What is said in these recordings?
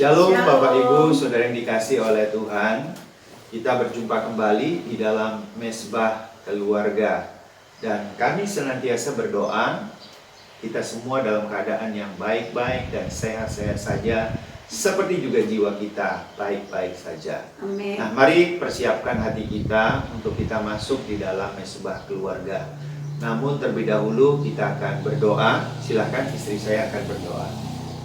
Shalom Bapak Ibu, Saudara yang dikasih oleh Tuhan. Kita berjumpa kembali di dalam Mesbah Keluarga. Dan kami senantiasa berdoa, kita semua dalam keadaan yang baik-baik dan sehat-sehat saja, seperti juga jiwa kita baik-baik saja. Amin. Nah, mari persiapkan hati kita untuk kita masuk di dalam Mesbah Keluarga. Namun terlebih dahulu kita akan berdoa. Silakan istri saya akan berdoa.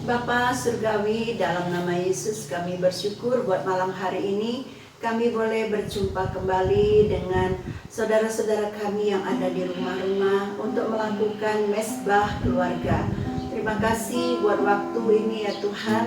Bapa Surgawi, dalam nama Yesus kami bersyukur buat malam hari ini kami boleh berjumpa kembali dengan saudara-saudara kami yang ada di rumah-rumah untuk melakukan mesbah keluarga. Terima kasih buat waktu ini ya Tuhan.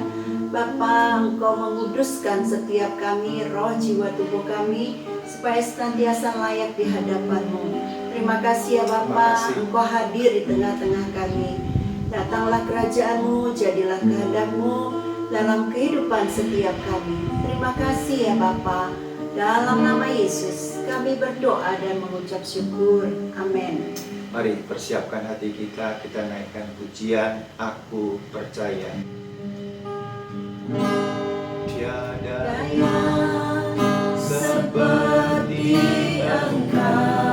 Bapa, Engkau menguduskan setiap kami, roh, jiwa, tubuh kami supaya senantiasa layak di hadapan-Mu. Terima kasih ya Bapa, Engkau hadir di tengah-tengah kami. Datanglah kerajaan-Mu, jadilah kehendak-Mu dalam kehidupan setiap kami. Terima kasih ya Bapa. Dalam nama Yesus kami berdoa dan mengucap syukur. Amin. Mari persiapkan hati kita, kita naikkan pujian Aku Percaya. Tiada Yang seperti Engkau.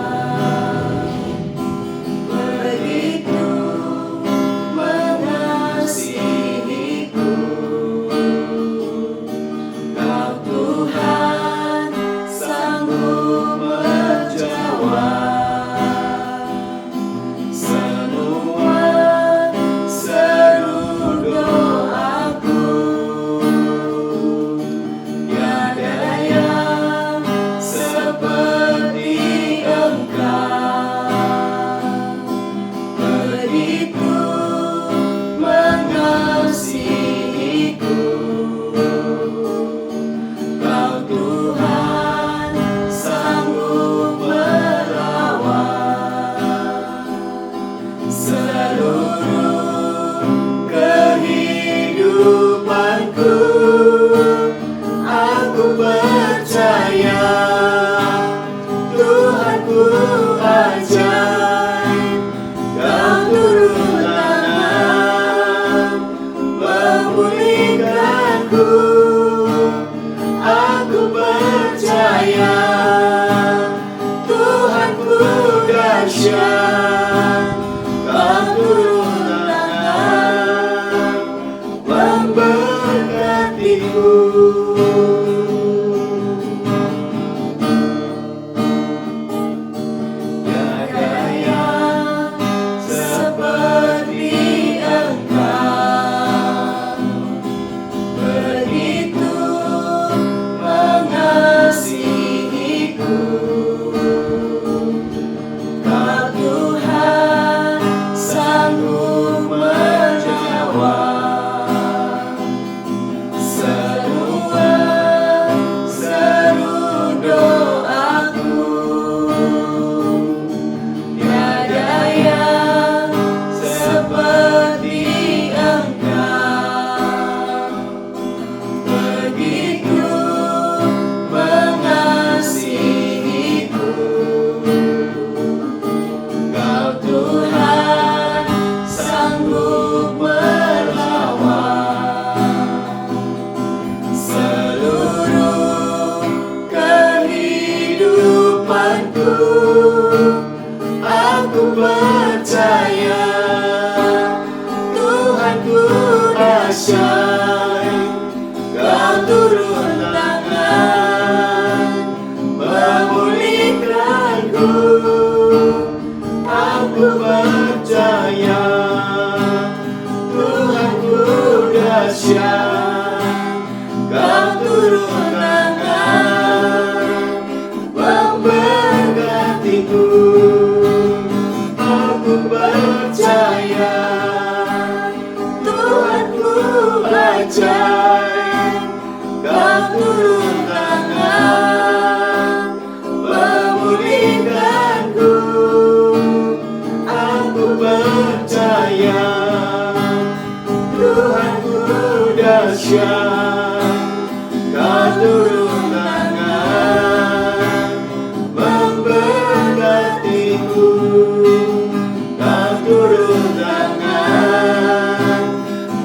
Turun tangan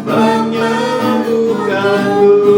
menyembuhkanku.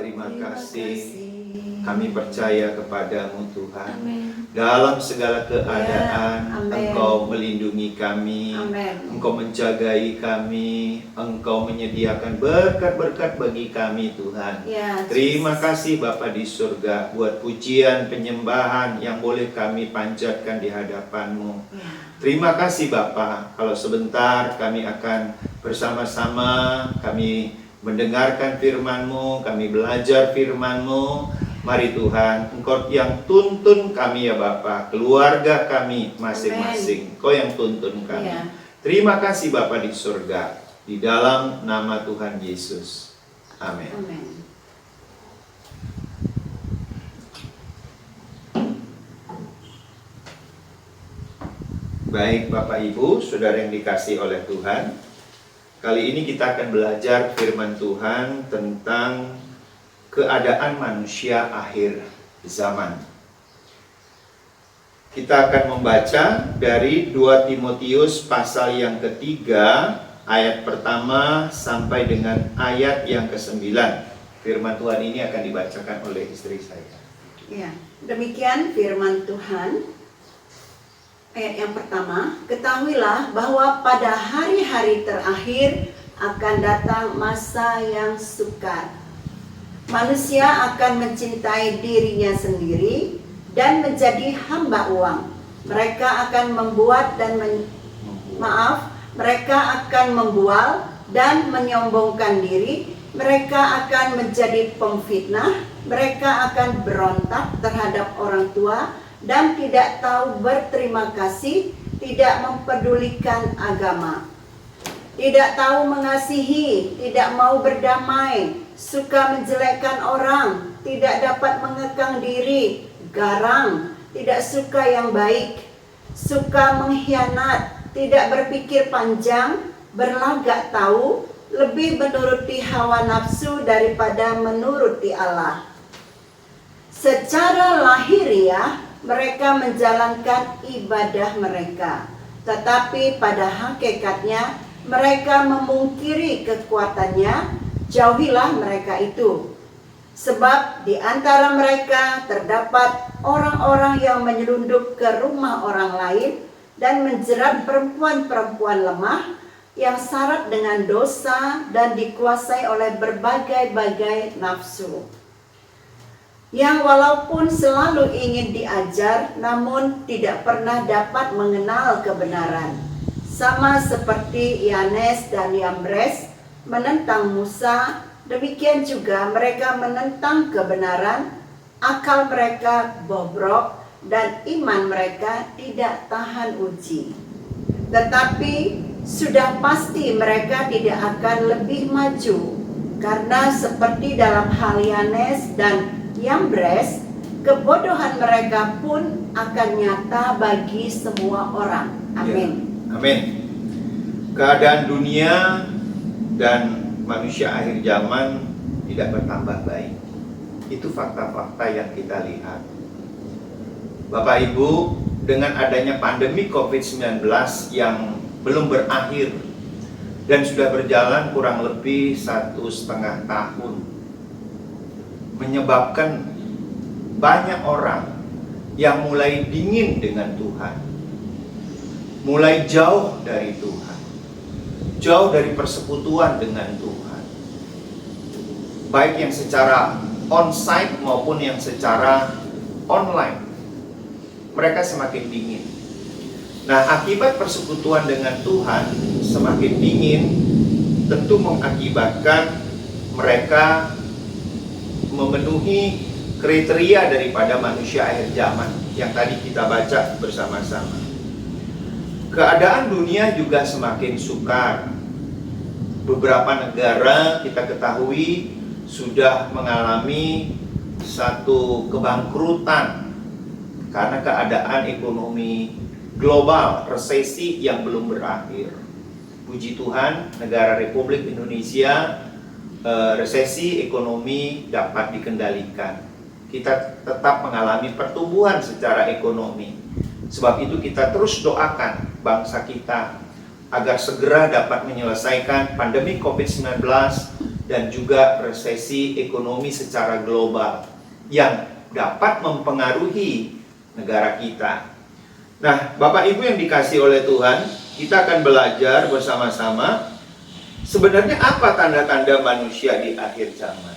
terima Terima kasih. kasih. Kami percaya kepadamu Tuhan. Amin. Dalam segala keadaan, Ya, amin. Engkau melindungi kami, Amin. Engkau menjagai kami, Engkau menyediakan berkat-berkat bagi kami Tuhan. Ya, Terima kasih Bapa di surga buat pujian penyembahan yang boleh kami panjatkan di hadapan-Mu. Ya. Terima kasih Bapa, kalau sebentar kami akan bersama-sama, kami mendengarkan firman-Mu, kami belajar firman-Mu. Mari Tuhan, Engkau yang tuntun kami ya Bapa, keluarga kami masing-masing, Engkau yang tuntun kami. Ya. Terima kasih Bapa di surga, di dalam nama Tuhan Yesus. Amin. Amin. Baik Bapak Ibu, Saudara yang dikasih oleh Tuhan, kali ini kita akan belajar firman Tuhan tentang keadaan manusia akhir zaman. Kita akan membaca dari 2 Timotius pasal yang ketiga, ayat pertama sampai dengan ayat yang ke-9. Firman Tuhan ini akan dibacakan oleh istri saya. Ya, demikian firman Tuhan. Ayat yang pertama, ketahuilah bahwa pada hari-hari terakhir akan datang masa yang sukar. Manusia akan mencintai dirinya sendiri dan menjadi hamba uang. Mereka akan mereka akan membual dan menyombongkan diri. Mereka akan menjadi pemfitnah. Mereka akan berontak terhadap orang tua dan tidak tahu berterima kasih, tidak mempedulikan agama, tidak tahu mengasihi, tidak mau berdamai, suka menjelekkan orang, tidak dapat mengekang diri, garang, tidak suka yang baik, suka mengkhianat, tidak berpikir panjang, berlagak tahu, lebih menuruti hawa nafsu daripada menuruti Allah. Secara lahiriah mereka menjalankan ibadah mereka, tetapi pada hakikatnya mereka memungkiri kekuatannya. Jauhilah mereka itu. Sebab di antara mereka terdapat orang-orang yang menyelundup ke rumah orang lain dan menjerat perempuan-perempuan lemah yang syarat dengan dosa dan dikuasai oleh berbagai-bagai nafsu, yang walaupun selalu ingin diajar namun tidak pernah dapat mengenal kebenaran. Sama seperti Yanes dan Yambres menentang Musa, demikian juga mereka menentang kebenaran. Akal mereka bobrok dan iman mereka tidak tahan uji. Tetapi sudah pasti mereka tidak akan lebih maju, karena seperti dalam hal Yanes dan Yambres, kebodohan mereka pun akan nyata bagi semua orang. Amin. Ya, amin. Keadaan dunia dan manusia akhir zaman tidak bertambah baik. Itu fakta-fakta yang kita lihat. Bapak Ibu, dengan adanya pandemi COVID-19 yang belum berakhir dan sudah berjalan kurang lebih 1,5 tahun, menyebabkan banyak orang yang mulai dingin dengan Tuhan, mulai jauh dari Tuhan, jauh dari persekutuan dengan Tuhan, baik yang secara on-site maupun yang secara online. Mereka semakin dingin. Nah, akibat persekutuan dengan Tuhan semakin dingin tentu mengakibatkan mereka memenuhi kriteria daripada manusia akhir zaman yang tadi kita baca bersama-sama. Keadaan dunia juga semakin sukar. Beberapa negara kita ketahui sudah mengalami satu kebangkrutan karena keadaan ekonomi global, resesi yang belum berakhir. Puji Tuhan, negara Republik Indonesia resesi ekonomi dapat dikendalikan. Kita tetap mengalami pertumbuhan secara ekonomi. Sebab itu kita terus doakan bangsa kita agar segera dapat menyelesaikan pandemi COVID-19 dan juga resesi ekonomi secara global yang dapat mempengaruhi negara kita. Nah, Bapak Ibu yang dikasih oleh Tuhan, kita akan belajar bersama-sama sebenarnya apa tanda-tanda manusia di akhir zaman.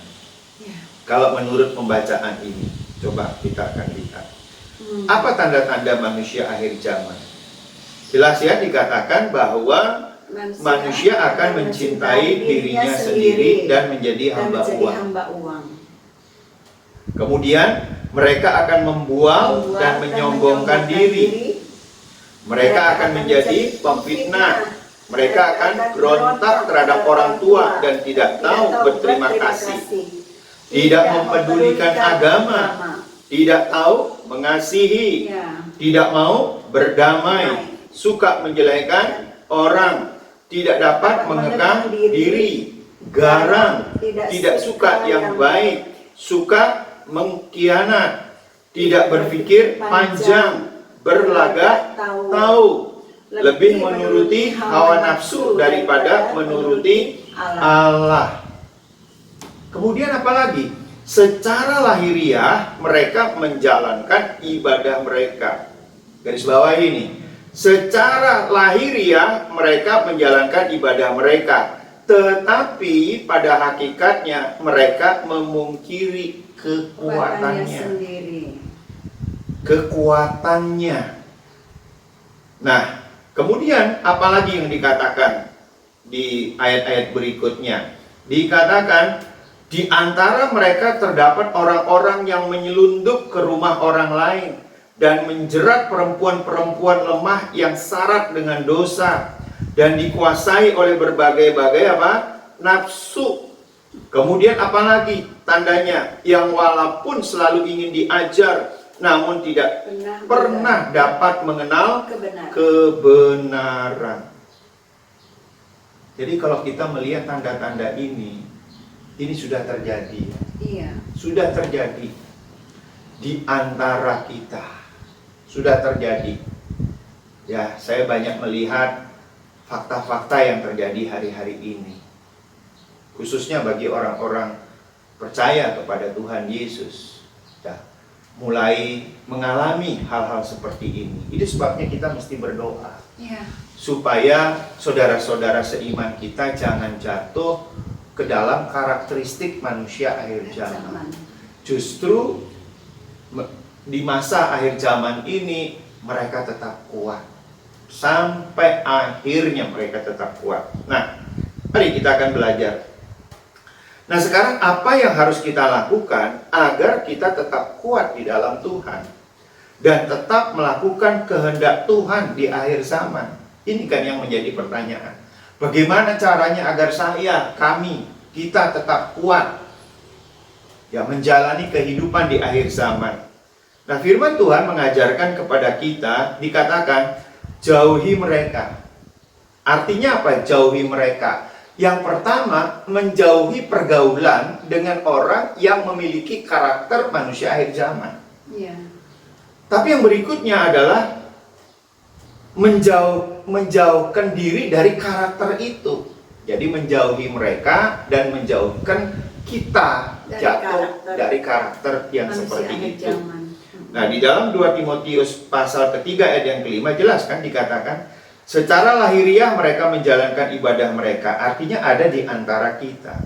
Ya. Kalau menurut pembacaan ini, coba kita akan lihat. Apa tanda-tanda manusia akhir zaman? Jelas ya, dikatakan bahwa manusia akan mencintai dirinya sendiri dan menjadi hamba uang. Kemudian mereka akan membual dan menyombongkan diri. Mereka akan menjadi pemfitnah. Mereka akan berontak terhadap orang tua dan tidak tahu berterima kasih. Tidak mempedulikan agama. Tidak tahu mengasihi. Tidak mau berdamai. Suka menjelekkan orang. Tidak dapat mengekang diri, garang, tidak suka yang baik, suka mengkhianat, tidak berpikir panjang, berlagak tahu, lebih menuruti hawa nafsu daripada menuruti Allah. Kemudian apalagi? Secara lahiriah mereka menjalankan ibadah mereka. Garis bawah ini. Secara lahiriah mereka menjalankan ibadah mereka, tetapi pada hakikatnya mereka memungkiri kekuatannya. Nah, kemudian apalagi yang dikatakan di ayat-ayat berikutnya? Dikatakan di antara mereka terdapat orang-orang yang menyelundup ke rumah orang lain dan menjerat perempuan-perempuan lemah yang syarat dengan dosa dan dikuasai oleh berbagai-bagai nafsu. Kemudian apalagi tandanya? Yang walaupun selalu ingin diajar namun tidak pernah dapat mengenal kebenaran. Jadi kalau kita melihat tanda-tanda ini sudah terjadi. Iya. Sudah terjadi di antara kita. Sudah terjadi. Ya, saya banyak melihat fakta-fakta yang terjadi hari-hari ini. Khususnya bagi orang-orang percaya kepada Tuhan Yesus. Ya, mulai mengalami hal-hal seperti ini. Itu sebabnya kita mesti berdoa. Ya. Supaya saudara-saudara seiman kita jangan jatuh ke dalam karakteristik manusia akhir zaman. Justru di masa akhir zaman ini mereka tetap kuat. Sampai akhirnya mereka tetap kuat. Nah, mari kita akan belajar. Nah, sekarang apa yang harus kita lakukan agar kita tetap kuat di dalam Tuhan dan tetap melakukan kehendak Tuhan di akhir zaman? Ini kan yang menjadi pertanyaan. Bagaimana caranya agar kita tetap kuat ya menjalani kehidupan di akhir zaman? Nah, firman Tuhan mengajarkan kepada kita, dikatakan jauhi mereka. Artinya apa? Jauhi mereka. Yang pertama, menjauhi pergaulan dengan orang yang memiliki karakter manusia akhir zaman. Ya. Tapi yang berikutnya adalah menjauhkan diri dari karakter itu. Jadi menjauhi mereka dan menjauhkan kita dari karakter yang seperti itu. Nah, di dalam 2 Timotius pasal ketiga ayat yang kelima jelas kan dikatakan secara lahiriah mereka menjalankan ibadah mereka, artinya ada di antara kita.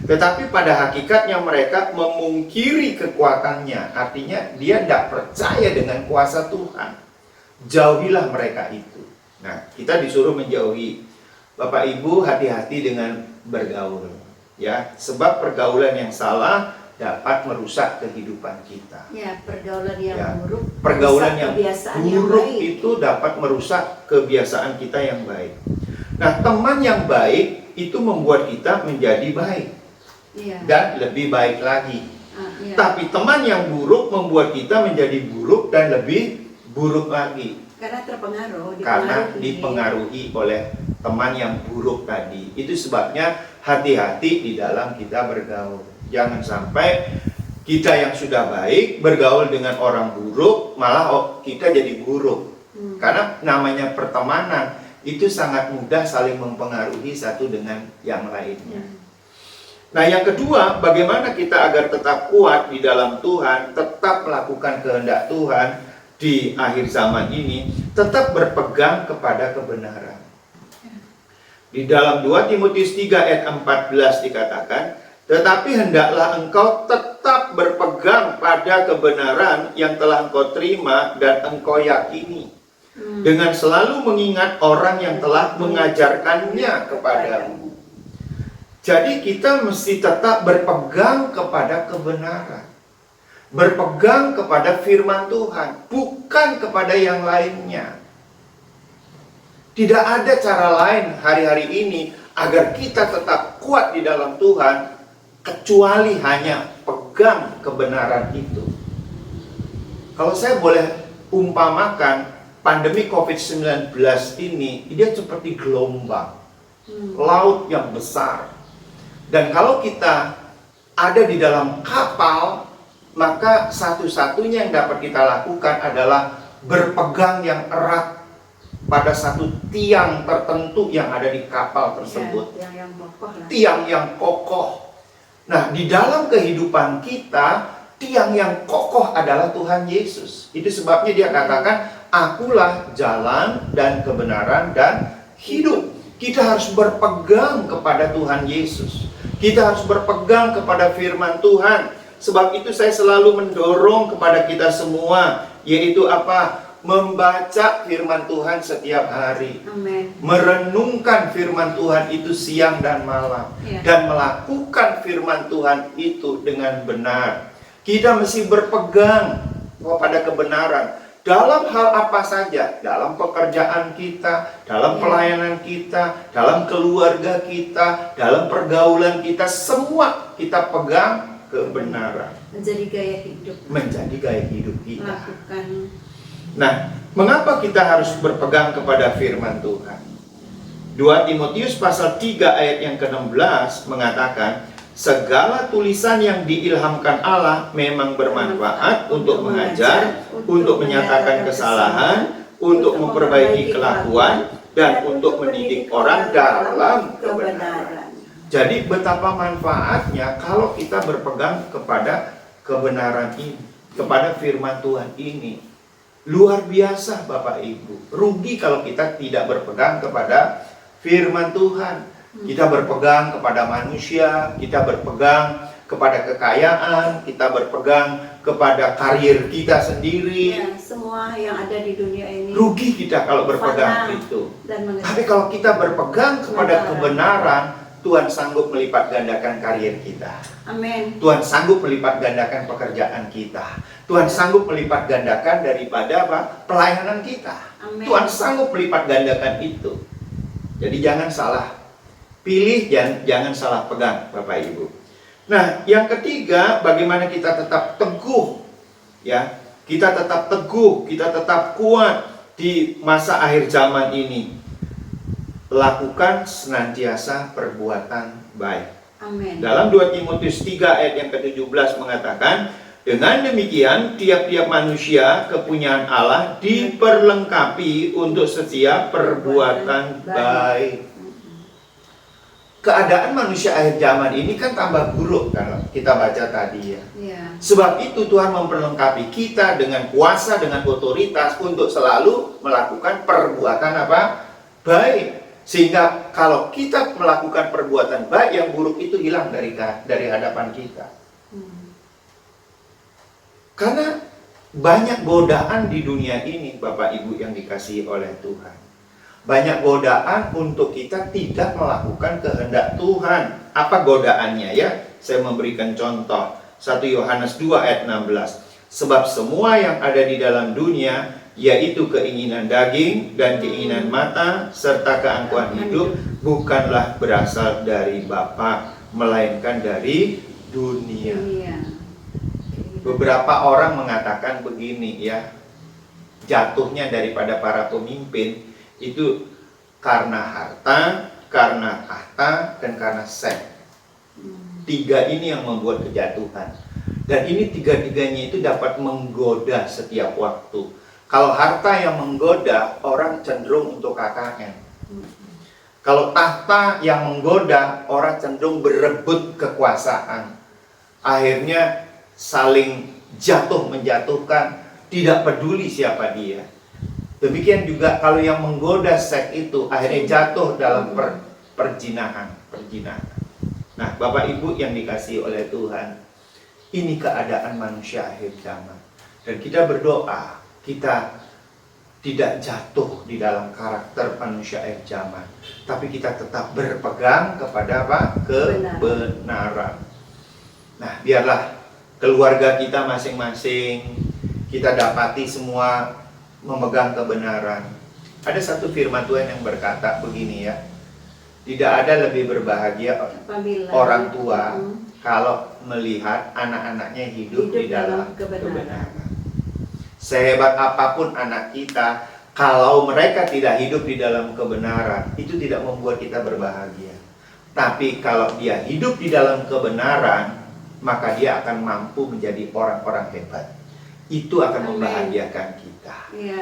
Tetapi pada hakikatnya mereka memungkiri kekuatannya, artinya dia tidak percaya dengan kuasa Tuhan. Jauhilah mereka itu. Nah, kita disuruh menjauhi. Bapak Ibu hati-hati dengan bergaul, ya, sebab pergaulan yang salah dapat merusak kehidupan kita. Ya, pergaulan yang buruk. Pergaulan yang buruk itu dapat merusak kebiasaan kita yang baik. Nah, teman yang baik itu membuat kita menjadi baik. Ya. Dan lebih baik lagi. Ya. Tapi teman yang buruk membuat kita menjadi buruk dan lebih buruk lagi. Karena dipengaruhi oleh teman yang buruk tadi. Itu sebabnya hati-hati di dalam kita bergaul. Jangan sampai kita yang sudah baik bergaul dengan orang buruk, malah kita jadi buruk. Karena namanya pertemanan itu sangat mudah saling mempengaruhi satu dengan yang lainnya. Nah, yang kedua, bagaimana kita agar tetap kuat di dalam Tuhan, tetap melakukan kehendak Tuhan di akhir zaman ini, tetap berpegang kepada kebenaran. Di dalam 2 Timotius 3 ayat 14 dikatakan, tetapi hendaklah engkau tetap berpegang pada kebenaran yang telah engkau terima dan engkau yakini, dengan selalu mengingat orang yang telah mengajarkannya kepadamu. Jadi kita mesti tetap berpegang kepada kebenaran. Berpegang kepada firman Tuhan, bukan kepada yang lainnya. Tidak ada cara lain hari-hari ini agar kita tetap kuat di dalam Tuhan, kecuali hanya pegang kebenaran itu. Kalau saya boleh umpamakan, pandemi COVID-19 ini, dia seperti gelombang, laut yang besar. Dan kalau kita ada di dalam kapal, maka satu-satunya yang dapat kita lakukan adalah berpegang yang erat pada satu tiang tertentu yang ada di kapal tersebut. Ya, tiang yang kokoh. Nah, di dalam kehidupan kita, tiang yang kokoh adalah Tuhan Yesus. Itu sebabnya dia katakan, akulah jalan dan kebenaran dan hidup. Kita harus berpegang kepada Tuhan Yesus. Kita harus berpegang kepada firman Tuhan. Sebab itu saya selalu mendorong kepada kita semua, yaitu apa? Membaca firman Tuhan setiap hari. Amen. Merenungkan firman Tuhan itu siang dan malam. Dan melakukan firman Tuhan itu dengan benar. Kita mesti berpegang kepada kebenaran. Dalam hal apa saja, dalam pekerjaan kita, dalam pelayanan kita, dalam keluarga kita, dalam pergaulan kita, semua kita pegang kebenaran. Menjadi gaya hidup. Menjadi gaya hidup kita. Lakukan. Nah, mengapa kita harus berpegang kepada firman Tuhan? 2 Timotius pasal 3 ayat yang ke-16 mengatakan, segala tulisan yang diilhamkan Allah memang bermanfaat untuk mengajar, untuk menyatakan kesalahan, untuk memperbaiki kelakuan, dan untuk mendidik orang dalam kebenaran. Jadi betapa manfaatnya kalau kita berpegang kepada kebenaran ini, kepada firman Tuhan ini. Luar biasa Bapak Ibu. Rugi kalau kita tidak berpegang kepada firman Tuhan. Kita berpegang kepada manusia, kita berpegang kepada kekayaan, kita berpegang kepada karir kita sendiri. Ya, semua yang ada di dunia ini. Rugi kita kalau berpegang itu. Tapi kalau kita berpegang kepada kebenaran, Tuhan sanggup melipat gandakan karir kita. Amin. Tuhan sanggup melipat gandakan pekerjaan kita. Tuhan sanggup melipat gandakan daripada apa? Pelayanan kita. Amin. Tuhan sanggup melipat gandakan itu. Jadi jangan salah pilih, jangan salah pegang Bapak Ibu. Nah, yang ketiga, bagaimana kita tetap teguh, ya? Kita tetap teguh, kita tetap kuat di masa akhir zaman ini. Lakukan senantiasa perbuatan baik. Amin. Dalam 2 Timotius 3 ayat yang ke-17 mengatakan, dengan demikian tiap-tiap manusia kepunyaan Allah diperlengkapi untuk setiap perbuatan baik. Keadaan manusia akhir zaman ini kan tambah buruk kan, kita baca tadi ya. Sebab itu Tuhan memperlengkapi kita dengan kuasa, dengan otoritas untuk selalu melakukan perbuatan apa? Baik. Sehingga kalau kita melakukan perbuatan baik, yang buruk itu hilang dari hadapan kita. Karena banyak godaan di dunia ini Bapak Ibu yang dikasihi oleh Tuhan. Banyak godaan untuk kita tidak melakukan kehendak Tuhan. Apa godaannya ya? Saya memberikan contoh. 1 Yohanes 2 ayat 16. Sebab semua yang ada di dalam dunia, yaitu keinginan daging dan keinginan mata, serta keangkuhan hidup, bukanlah berasal dari Bapa, melainkan dari dunia. Beberapa orang mengatakan begini ya, jatuhnya daripada para pemimpin itu karena harta, karena tahta, dan karena seks. Tiga ini yang membuat kejatuhan. Dan ini tiga-tiganya itu dapat menggoda setiap waktu. Kalau harta yang menggoda, orang cenderung untuk KKN. Kalau tahta yang menggoda, orang cenderung berebut kekuasaan. Akhirnya saling jatuh menjatuhkan, tidak peduli siapa dia. Demikian juga kalau yang menggoda seks itu akhirnya jatuh dalam perjinahan. Nah, Bapak Ibu yang dikasihi oleh Tuhan, ini keadaan manusia akhir zaman. Dan kita berdoa, kita tidak jatuh di dalam karakter manusia akhir zaman, tapi kita tetap berpegang kepada apa? Kebenaran. Nah, biarlah keluarga kita masing-masing, kita dapati semua memegang kebenaran. Ada satu firman Tuhan yang berkata begini ya, tidak ada lebih berbahagia orang tua kalau melihat anak-anaknya hidup di dalam kebenaran. Sehebat apapun anak kita, kalau mereka tidak hidup di dalam kebenaran, itu tidak membuat kita berbahagia. Tapi kalau dia hidup di dalam kebenaran, maka dia akan mampu menjadi orang-orang hebat. Itu akan membahagiakan kita.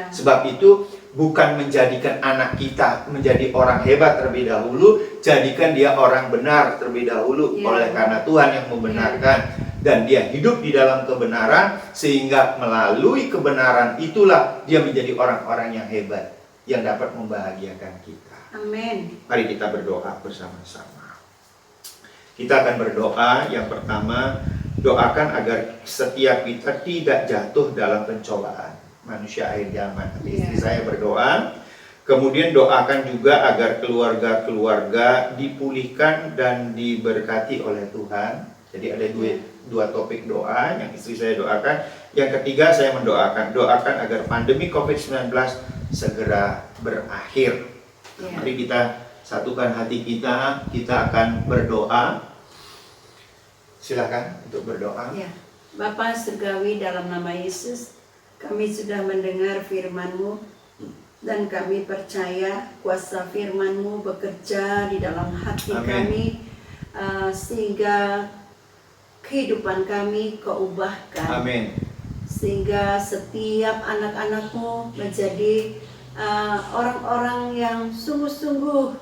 Sebab itu bukan menjadikan anak kita menjadi orang hebat terlebih dahulu, jadikan dia orang benar terlebih dahulu, oleh karena Tuhan yang membenarkan. Dan dia hidup di dalam kebenaran, sehingga melalui kebenaran itulah dia menjadi orang-orang yang hebat, yang dapat membahagiakan kita. Amin. Mari kita berdoa bersama-sama. Kita akan berdoa. Yang pertama, doakan agar setiap kita tidak jatuh dalam pencobaan manusia akhir zaman. Istri saya berdoa. Kemudian doakan juga agar keluarga-keluarga dipulihkan dan diberkati oleh Tuhan. Jadi ada dua topik doa yang istri saya doakan. Yang ketiga, saya doakan agar pandemi COVID-19 segera berakhir. Mari kita satukan hati kita akan berdoa. Silakan untuk berdoa. Bapa Surgawi, dalam nama Yesus, kami sudah mendengar firman-Mu, dan kami percaya kuasa firman-Mu bekerja di dalam hati kami, sehingga kehidupan kami Kau ubahkan. Amin. Sehingga setiap anak-anak-Mu menjadi orang-orang yang sungguh-sungguh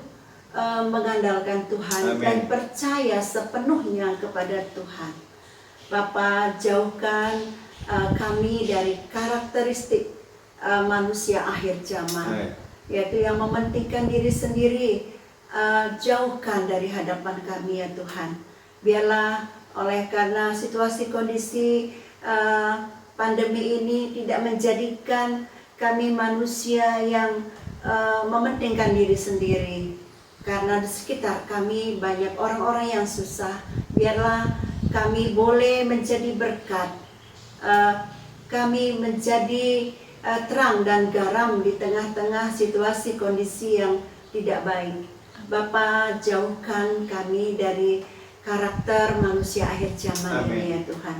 mengandalkan Tuhan. Amin. Dan percaya sepenuhnya kepada Tuhan. Bapa, jauhkan kami dari karakteristik manusia akhir zaman, yaitu yang mementingkan diri sendiri. Jauhkan dari hadapan kami ya Tuhan. Biarlah oleh karena situasi kondisi pandemi ini tidak menjadikan kami manusia yang mementingkan diri sendiri. Karena di sekitar kami banyak orang-orang yang susah. Biarlah kami boleh menjadi berkat. Kami menjadi terang dan garam di tengah-tengah situasi kondisi yang tidak baik. Bapa, jauhkan kami dari karakter manusia akhir zaman. Amin. Ini ya Tuhan.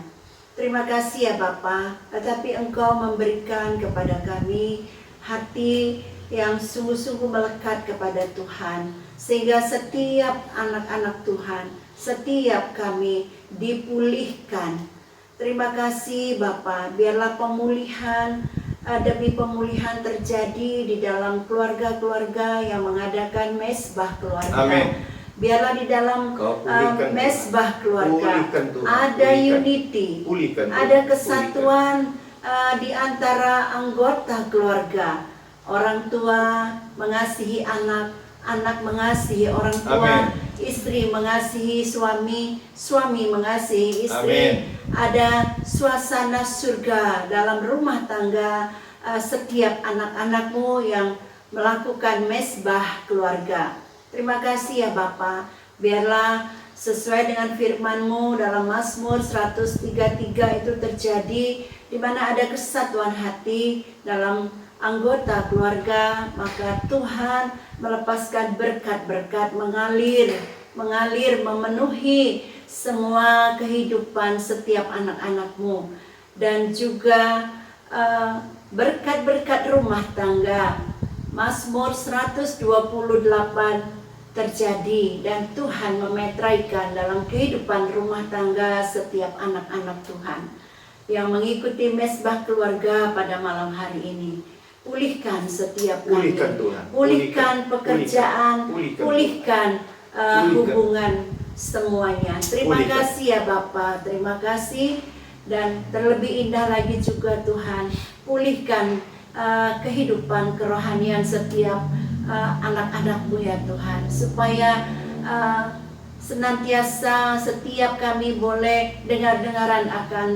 Terima kasih ya Bapa, tetapi Engkau memberikan kepada kami hati yang sungguh-sungguh melekat kepada Tuhan, sehingga setiap anak-anak Tuhan, setiap kami dipulihkan. Terima kasih Bapa, biarlah pemulihan demi pemulihan terjadi di dalam keluarga-keluarga yang mengadakan mesbah keluarga. Amin. Biarlah di dalam mesbah keluarga ada unity, ada kesatuan di antara anggota keluarga. Orang tua mengasihi anak, anak mengasihi orang tua, istri mengasihi suami, suami mengasihi istri. Amin. Ada suasana surga dalam rumah tangga setiap anak-anak-Mu yang melakukan mesbah keluarga. Terima kasih ya Bapa, biarlah sesuai dengan firman-Mu dalam Mazmur 133 itu terjadi, di mana ada kesatuan hati dalam anggota keluarga, maka Tuhan melepaskan berkat-berkat mengalir memenuhi semua kehidupan setiap anak-anak-Mu, dan juga berkat-berkat rumah tangga. Mazmur 128 terjadi, dan Tuhan memetraikan dalam kehidupan rumah tangga setiap anak-anak Tuhan yang mengikuti mesbah keluarga pada malam hari ini. pulihkan setiap kami. Pulihkan Tuhan. Pulihkan pekerjaan, Pulihkan. pulihkan hubungan semuanya. Terima Pulihkan. kasih ya Bapa, terima kasih. Dan terlebih indah lagi juga Tuhan, pulihkan kehidupan kerohanian setiap anak-anak-Mu ya Tuhan, supaya senantiasa setiap kami boleh dengar-dengaran akan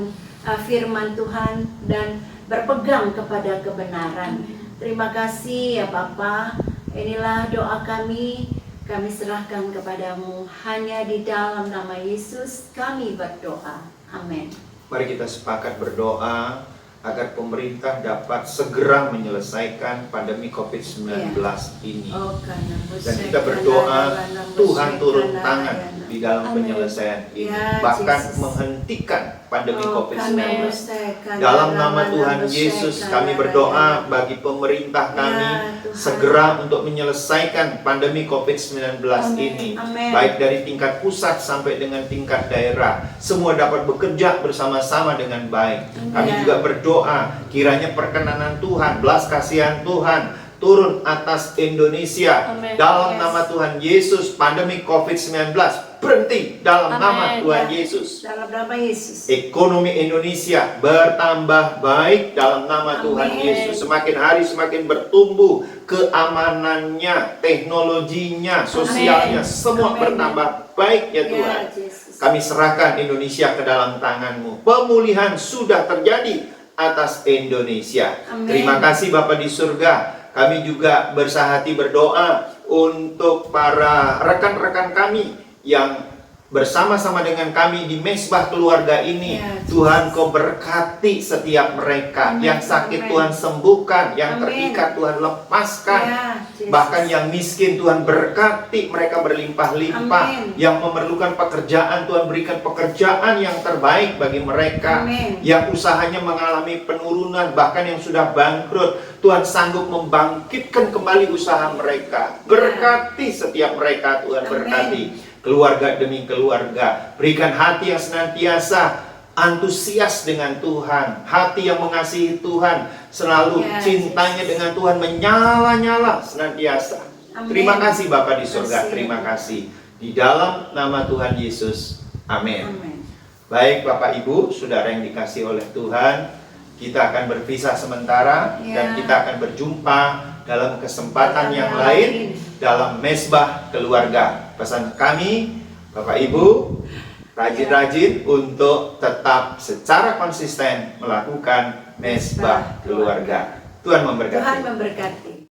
firman Tuhan dan berpegang kepada kebenaran. Terima kasih ya Bapa. Inilah doa kami serahkan kepadamu. Hanya di dalam nama Yesus kami berdoa. Amin. Mari kita sepakat berdoa agar pemerintah dapat segera menyelesaikan pandemi COVID-19 ini. Dan kita berdoa Tuhan turun tangan di dalam penyelesaian ini. Bahkan menghentikan pandemi COVID-19. Dalam nama Tuhan Yesus kami berdoa bagi pemerintah kami segera untuk menyelesaikan pandemi COVID-19 ini. Baik dari tingkat pusat sampai dengan tingkat daerah. Semua dapat bekerja bersama-sama dengan baik. Kami juga berdoa kiranya perkenanan Tuhan, belas kasihan Tuhan turun atas Indonesia. Dalam nama Tuhan Yesus, pandemi COVID-19 berhenti dalam nama Tuhan Yesus. Dalam nama Yesus. Ekonomi Indonesia bertambah baik dalam nama Tuhan Yesus. Semakin hari semakin bertumbuh, keamanannya, teknologinya, sosialnya, semua bertambah baik ya Tuhan. Kami serahkan Indonesia ke dalam tangan-Mu. Pemulihan sudah terjadi atas Indonesia. Terima kasih Bapa di surga. Kami juga bersahati berdoa untuk para rekan-rekan kami yang bersama-sama dengan kami di mesbah keluarga ini. Tuhan Kau berkati setiap mereka. Yang sakit Tuhan sembuhkan, yang terikat Tuhan lepaskan. Bahkan yang miskin Tuhan berkati mereka berlimpah-limpah. Yang memerlukan pekerjaan Tuhan berikan pekerjaan yang terbaik bagi mereka. Yang usahanya mengalami penurunan, bahkan yang sudah bangkrut, Tuhan sanggup membangkitkan kembali usaha mereka. Berkati setiap mereka Tuhan, berkati keluarga demi keluarga. Berikan hati yang senantiasa antusias dengan Tuhan, hati yang mengasihi Tuhan, selalu cintanya dengan Tuhan menyala-nyala senantiasa. Terima kasih Bapa di surga, terima kasih. Di dalam nama Tuhan Yesus, amin. Baik Bapak Ibu, saudara yang dikasihi oleh Tuhan, kita akan berpisah sementara dan kita akan berjumpa dalam kesempatan yang lain dalam mesbah keluarga. Pesan kami, Bapak Ibu, rajin-rajin untuk tetap secara konsisten melakukan mesbah keluarga. Tuhan memberkati. Tuhan memberkati.